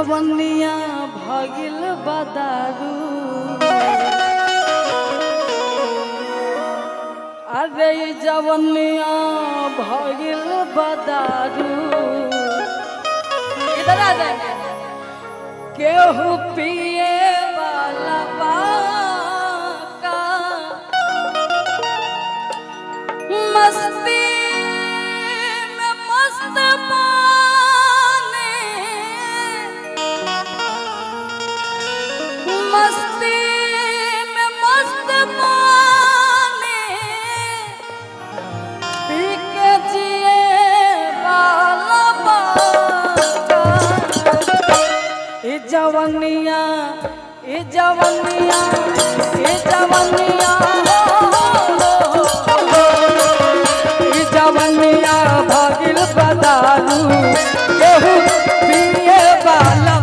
जवनिया भगिल बदारू अरे जवनिया भगिल बदारू इधर आ जाए केहू पिए वाला बाका मस्ती में मस्त पाने मस्ती में मस्त पाने पी के जिए वाला बाका जवनिया जवनिया जवनिया जवनिया भगिल बदारू केहू पिए वाला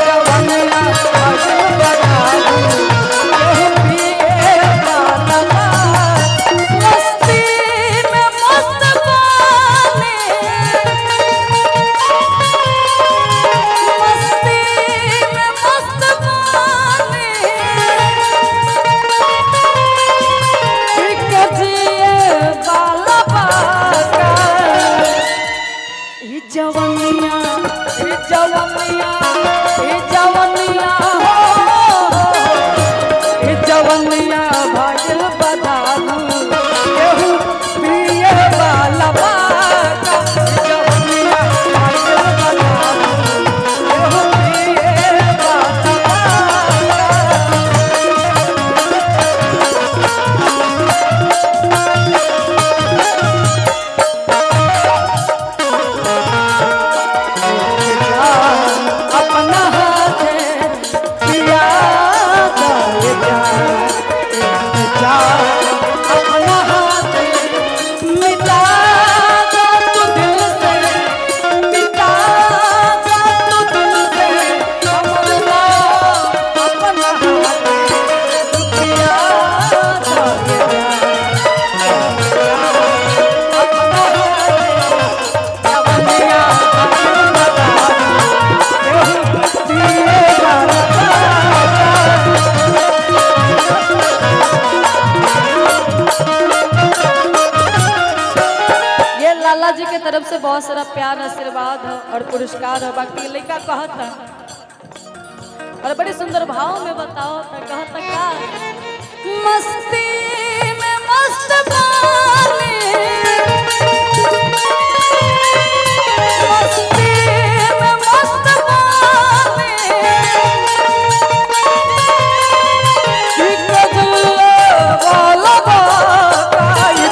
जवनिया भगिल बदारू केहू पिए वाला मस्ती में मस्त पाने जवनिया जवनिया जवनिया जवनिया भगिल बदारू केहू पिए वाला बाका जवनिया भगिल बदारू केहू पिए वाला लाला जी के तरफ से बहुत सारा प्यार आशीर्वाद है और पुरस्कार है। बाकी लड़का कहता और बड़े सुंदर भाव में बताओ कहता का मस्ती में मस्त बाने मस्ती में मस्त बाने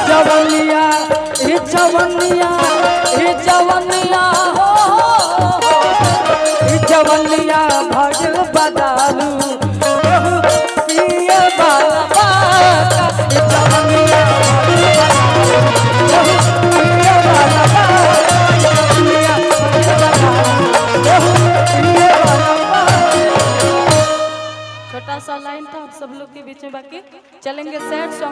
जवनिया जवनिया जवनिया जवनिया भगिल बदारू केहू पिए वाला बाका जवनिया भगिल बदारू केहू पिए वाला बाका जवनिया भगिल बदारू केहू पिए वाला बाका। छोटा सा लाइन था आप सब लोग के बीच में, बाकी चलेंगे सैड सॉन्ग।